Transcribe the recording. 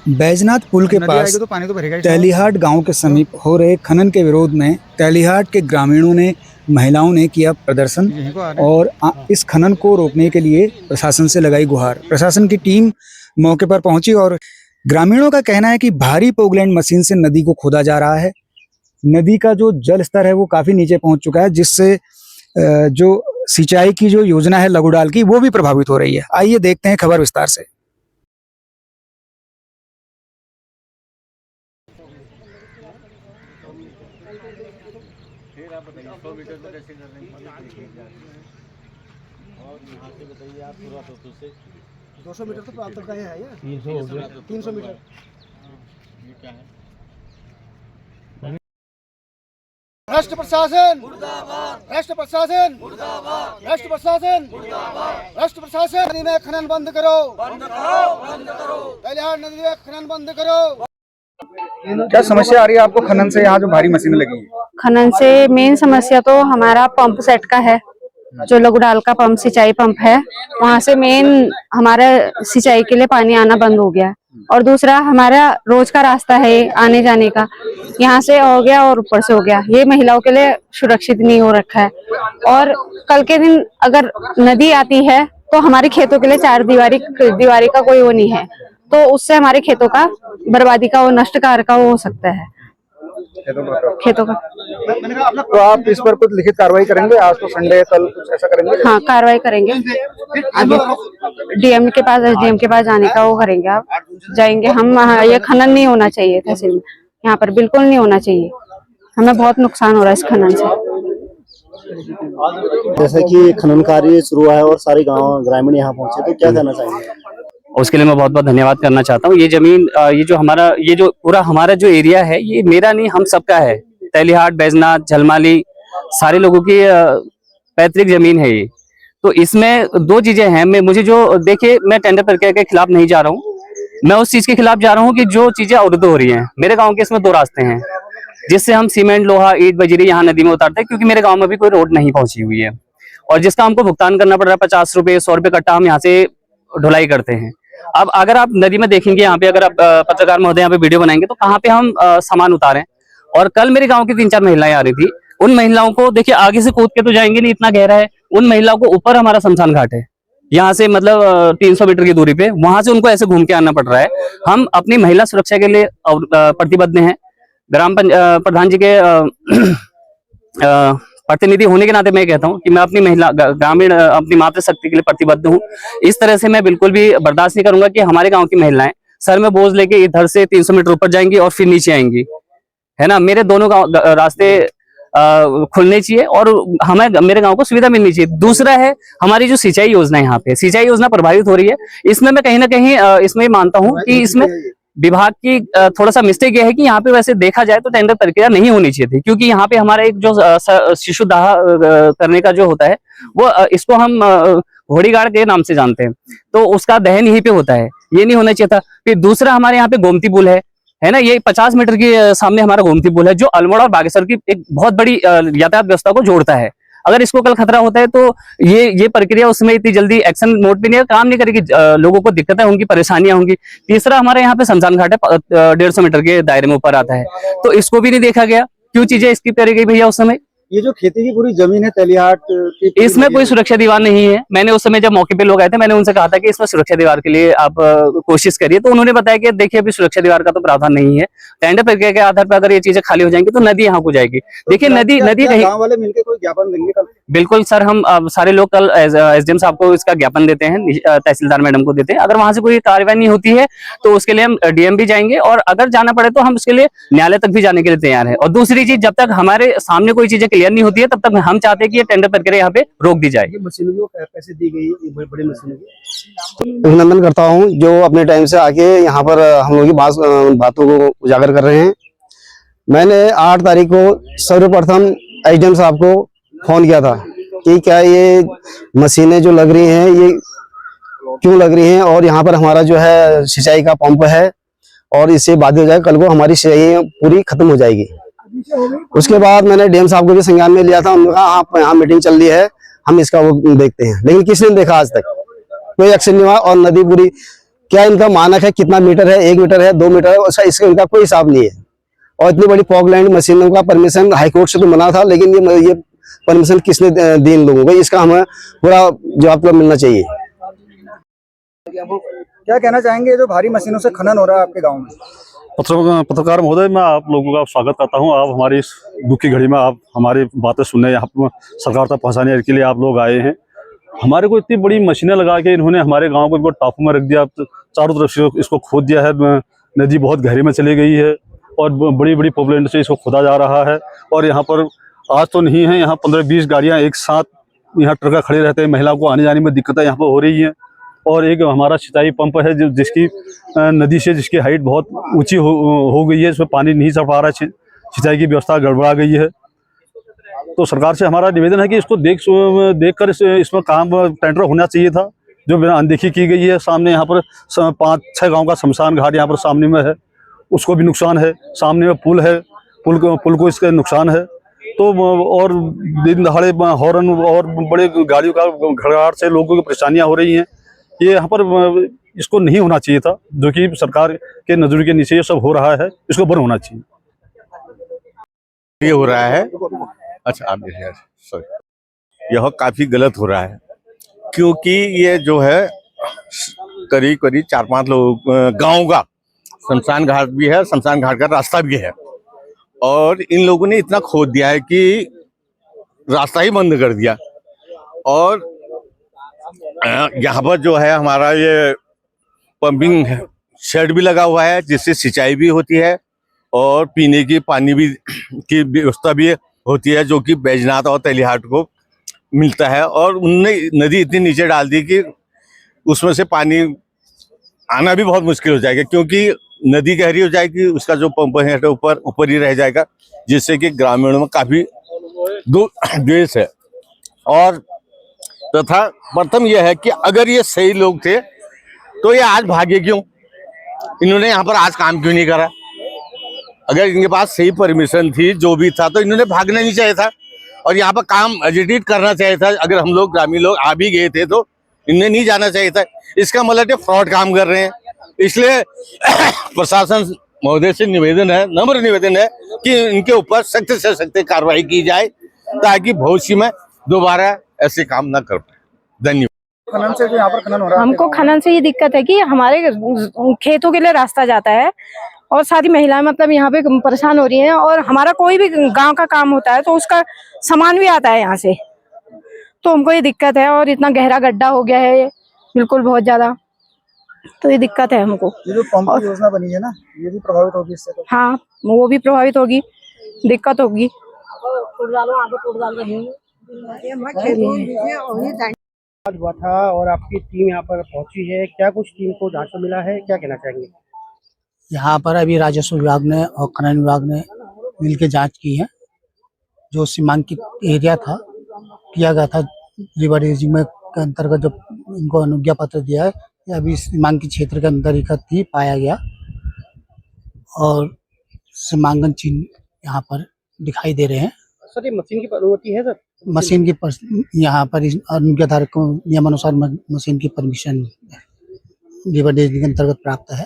बैजनाथ पुल के पास तो पानी तो भरेगा ही। तेलीहाट गांव के समीप हो रहे खनन के विरोध में तेलीहाट के ग्रामीणों ने, महिलाओं ने किया प्रदर्शन यहीं को आ रहे हैं। और इस खनन को रोकने के लिए प्रशासन से लगाई गुहार। प्रशासन की टीम मौके पर पहुंची और ग्रामीणों का कहना है कि भारी पोगलैंड मशीन से नदी को खोदा जा रहा है। नदी का जो जल स्तर है वो काफी नीचे पहुंच चुका है, जिससे जो सिंचाई की जो योजना है लघुडाल की, वो भी प्रभावित हो रही है। आइए देखते हैं खबर विस्तार से। फिर आप बताइए 100 मीटर में कैसे कर रहे हैं? और यहाँ से बताइए आप पूरा तो से 200 मीटर तो प्राप्त का है यार। 300 मीटर। ये क्या है? राष्ट्र प्रशासन मुर्दाबाद, राष्ट्र प्रशासन मुर्दाबाद, राष्ट्र प्रशासन मुर्दाबाद, राष्ट्र प्रशासन। नदी में खनन बंद करो, बंद करो, बंद करो। तेलीहाट नदी में खनन बंद करो। क्या समस्या आ रही है आपको खनन से? यहाँ जो भारी मशीनें लगी हैं, खनन से मेन समस्या तो हमारा पंप सेट का है। जो लघुडाल का पंप, सिंचाई पंप है, वहाँ से मेन हमारा सिंचाई के लिए पानी आना बंद हो गया। और दूसरा हमारा रोज का रास्ता है आने जाने का, यहाँ से हो गया और ऊपर से हो गया। ये महिलाओं के लिए सुरक्षित नहीं हो रखा है। और कल के दिन अगर नदी आती है तो हमारे खेतों के लिए चार दीवारी का कोई वो नहीं है, तो उससे हमारे खेतों का बर्बादी का, वो नष्टकार का वो हो सकता है खेतों का। तो आप इस पर कुछ लिखित कार्रवाई करेंगे? आज तो संडे है, कल कुछ ऐसा करेंगे? हाँ, कार्रवाई करेंगे। आगे डीएम के पास, एसडीएम के पास जाने का वो करेंगे। आप जाएंगे हम। ये खनन नहीं होना चाहिए तहसील में, यहाँ पर बिल्कुल नहीं होना चाहिए। हमें बहुत नुकसान हो रहा है इस खनन से। जैसे कि खनन कार्य शुरू है और सारे गांव ग्रामीण यहाँ पहुंचे, तो क्या कहना चाहेंगे? उसके लिए मैं बहुत बहुत धन्यवाद करना चाहता हूँ। ये जमीन, ये जो पूरा हमारा जो एरिया है, ये मेरा नहीं, हम सबका है। तेलीहाट, बैजनाथ, झलमाली, सारे लोगों की पैतृक जमीन है ये। तो इसमें दो चीजें हैं। मुझे जो देखिए, मैं टेंडर प्रक्रिया के खिलाफ नहीं जा रहा हूँ, मैं उस चीज के खिलाफ जा रहा हूँ कि जो चीजें अवरुद्ध हो रही हैं। मेरे गाँव के इसमें दो रास्ते हैं जिससे हम सीमेंट, लोहा, ईंट, बजरी यहाँ नदी में उतारते हैं, क्योंकि मेरे गाँव में भी कोई रोड नहीं पहुंची हुई है। और जिसका हमको भुगतान करना पड़ रहा है 50 रुपए, 100 रुपए कट्टा, हम यहाँ से ढुलाई करते हैं। अब अगर आप नदी में देखेंगे, यहाँ पे अगर आप पत्रकार महोदय यहाँ पे वीडियो बनाएंगे तो कहाँ पे हम सामान उतारें। और कल मेरे गांव की 3-4 महिलाएं आ रही थी। उन महिलाओं को देखिए, आगे से कूद के तो जाएंगे नहीं, इतना गहरा है। उन महिलाओं को ऊपर हमारा शमशान घाट है, यहाँ से मतलब 300 मीटर की दूरी पे, वहां से उनको ऐसे घूम के आना पड़ रहा है। हम अपनी महिला सुरक्षा के लिए प्रतिबद्ध हैं। ग्राम प्रधान जी के प्रतिनिधि होने के नाते मैं कहता हूं कि मैं अपनी महिला, ग्रामीण, अपनी मातृशक्ति के लिए प्रतिबद्ध हूं। इस तरह से मैं बिल्कुल भी बर्दाश्त नहीं करूंगा कि हमारे गांव की महिलाएं सर में बोझ लेके इधर से 300 मीटर ऊपर जाएंगी और फिर नीचे आएंगी, है ना। मेरे दोनों रास्ते खुलने चाहिए और हमें, मेरे गांव को सुविधा मिलनी चाहिए। दूसरा है हमारी जो सिंचाई योजना है, यहाँ पे सिंचाई योजना प्रभावित हो रही है। इसमें मैं कहीं ना कहीं इसमें मानता हूँ कि इसमें विभाग की थोड़ा सा मिस्टेक ये है कि यहाँ पे वैसे देखा जाए तो टेंडर प्रक्रिया नहीं होनी चाहिए थी, क्योंकि यहाँ पे हमारा एक जो शिशु दाह करने का जो होता है, वो इसको हम घोड़ीगाड़ के नाम से जानते हैं, तो उसका दहन यहीं पे होता है। ये नहीं होना चाहिए था। फिर दूसरा, हमारे यहाँ पे गोमती पुल है ना, ये 50 मीटर के सामने हमारा गोमती पुल है, जो अल्मोड़ा और बागेश्वर की एक बहुत बड़ी यातायात व्यवस्था को जोड़ता है। अगर इसको कल खतरा होता है तो ये प्रक्रिया उसमें इतनी जल्दी एक्शन मोड पे नहीं काम नहीं करेगी, लोगों को दिक्कतें होंगी, परेशानियां होंगी। तीसरा, हमारे यहाँ पे शमशान घाट है, 150 मीटर के दायरे में ऊपर आता है, तो इसको भी नहीं देखा गया। क्यों चीजें स्किप करी गई भैया उस समय? ये जो खेती की पूरी जमीन है तेलीहाट की, इसमें कोई सुरक्षा दीवार नहीं है। मैंने उस समय जब मौके पे लोग आए थे, मैंने उनसे कहा था कि इसमें सुरक्षा दीवार के लिए आप कोशिश करिए, तो उन्होंने बताया कि देखिए अभी सुरक्षा दीवार का तो प्रावधान नहीं है। टेंडर प्रक्रिया के आधार पर अगर ये चीजें खाली हो जाएंगी तो नदी यहाँ को जाएगी। देखिए नदी कहीं, गांव वाले मिलकर कोई ज्ञापन देंगे कल? बिल्कुल सर, हम सारे लोग कल एसडीएम साहब को इसका ज्ञापन देते हैं, तहसीलदार मैडम को देते हैं। अगर वहां से कोई कार्रवाई नहीं होती है तो उसके लिए हम डीएम भी जाएंगे, और अगर जाना पड़े तो हम उसके लिए न्यायालय तक भी जाने के लिए तैयार है। और दूसरी चीज, जब तक हमारे सामने कोई चीजें क्लियर नहीं होती है, तब तक हम चाहते हैं कि ये टेंडर प्रक्रिया यहाँ पे रोक दी जाए। मशीनों को पैसे दी गई, ये बड़ी मशीनों की अभिनंदन करता हूँ जो अपने टाइम से आके यहाँ पर हम लोगों की बातों को उजागर कर रहे हैं। मैंने 8 तारीख को सर्वप्रथम एसडीएम साहब को फोन किया था कि क्या ये मशीनें जो लग रही हैं ये क्यों लग रही हैं, और यहाँ पर हमारा जो है सिंचाई का पंप है और इससे बाधित हो जाए, कल को हमारी सिंचाई पूरी खत्म हो जाएगी। उसके बाद मैंने डीएम साहब को भी संज्ञान में लिया था। उन्होंने कहा आप यहाँ मीटिंग चल रही है, हम इसका वो देखते हैं, लेकिन किसी ने देखा आज तक कोई एक्शन नहीं हुआ। और नदी पूरी क्या इनका मानक है, कितना मीटर है, 1 मीटर है, 2 मीटर है, उसका इसका इनका कोई हिसाब नहीं है। और इतनी बड़ी पॉकलैंड मशीनों का परमिशन हाईकोर्ट से तो मना था, लेकिन ये परमिशन किसने दी इन लोगों को, इसका हमें पूरा जवाब तो मिलना चाहिए। क्या कहना चाहेंगे जो भारी मशीनों से खनन हो रहा है आपके गांव में? पत्रकार महोदय, मैं आप लोगों का स्वागत करता हूं। आप हमारी इस दुख की घड़ी में आप हमारी बातें सुनने, यहाँ सरकार तक पहुँचाने के लिए आप लोग आए हैं। हमारे को इतनी बड़ी मशीनें लगा के इन्होंने हमारे गांव को बिल्कुल टापू में रख दिया, चारों तरफ से इसको खोद दिया है। नदी बहुत गहरी में चली गई है और बड़ी बड़ी पॉपुलेशन से इसको खोदा जा रहा है। और यहाँ पर आज तो नहीं है, यहाँ 15-20 गाड़ियाँ एक साथ यहाँ ट्रक खड़े रहते हैं। महिला को आने जाने में दिक्कतें यहाँ पर हो रही हैं। और एक हमारा सिंचाई पंप है जिसकी नदी से जिसकी हाइट बहुत ऊंची हो गई है, इसमें पानी नहीं चढ़ पा रहा है, सिंचाई की व्यवस्था गड़बड़ा गई है। तो सरकार से हमारा निवेदन है कि इसको देखकर इसमें काम टेंडर होना चाहिए था, जो बिना अनदेखी की गई है। सामने यहाँ पर 5-6 गांव का शमशान घाट यहाँ पर सामने में है, उसको भी नुकसान है। सामने में पुल है, पुल को इसका नुकसान है। तो और दिन दहाड़े हॉर्न और बड़े गाड़ियों का घड़घड़ाहट से लोगों की परेशानियाँ हो रही हैं। ये यहाँ पर इसको नहीं होना चाहिए था, जो कि सरकार के नजर के नीचे ये सब हो रहा है, इसको बंद होना चाहिए। ये हो रहा है, अच्छा आप देखिए, सॉरी, यह काफी गलत हो रहा है, क्योंकि ये जो है करीब 4-5 लोग गांव का शमशान घाट भी है, शमशान घाट का रास्ता भी है, और इन लोगों ने इतना खोद दिया है कि रास्ता ही बंद कर दिया। और यहाँ पर जो है हमारा ये पंपिंग शेड भी लगा हुआ है, जिससे सिंचाई भी होती है और पीने की पानी भी की व्यवस्था भी होती है, जो कि बैजनाथ और तेलिहाट को मिलता है। और उनने नदी इतनी नीचे डाल दी कि उसमें से पानी आना भी बहुत मुश्किल हो जाएगा, क्योंकि नदी गहरी हो जाएगी, उसका जो पंप है ऊपर ही रह जाएगा, जिससे कि ग्रामीणों में काफी द्वेष है। और तथा प्रथम यह है कि अगर ये सही लोग थे तो ये आज भागे क्यों, इन्होंने यहाँ पर आज काम क्यों नहीं करा? अगर इनके पास सही परमिशन थी, जो भी था, तो इन्होंने भागना नहीं चाहिए था और यहाँ पर काम एजिटेट करना चाहिए था। अगर हम लोग ग्रामीण लोग आ भी गए थे तो इन्हें नहीं जाना चाहिए था। इसका मतलब ये फ्रॉड काम कर रहे हैं। इसलिए प्रशासन महोदय से निवेदन है, नम्र निवेदन है कि इनके ऊपर सख्त से सख्त कार्रवाई की जाए, ताकि भविष्य में दोबारा ऐसे काम ना कर पाए। धन्यवाद। खनन से जो यहाँ पर खनन हो रहा है, हमको खनन से ये दिक्कत है कि हमारे खेतों के लिए रास्ता जाता है और सारी महिलाएं मतलब यहाँ पे परेशान हो रही हैं, और हमारा कोई भी गांव का काम होता है तो उसका सामान भी आता है यहाँ से, तो हमको ये दिक्कत है। और इतना गहरा गड्ढा हो गया है बिल्कुल बहुत ज्यादा, तो ये दिक्कत है हमको। ये जो पंप की योजना बनी है ना, ये भी प्रभावित होगी इससे तो? हाँ, वो भी प्रभावित होगी, दिक्कत होगी। आज हुआ था और आपकी टीम यहाँ पर पहुंची है, क्या कुछ टीम को जांच में मिला है, क्या कहना चाहेंगे? यहाँ पर अभी राजस्व विभाग ने और खनन विभाग ने मिलकर जांच की है। जो सीमांकित एरिया था, किया गया था रिवर रेजिंग में के अंतर्गत, जो इनको अनुज्ञा पत्र दिया है, ये अभी सीमांकित क्षेत्र के अंदर ही पाया गया और सीमांकन चिन्ह यहाँ पर दिखाई दे रहे हैं। सर, ये मशीन की अनुमति है? सर, मशीन की यहाँ पर अनुज्ञा धारक को नियमानुसार मशीन की परमिशन रिवर रेजिंग के अंतर्गत प्राप्त है।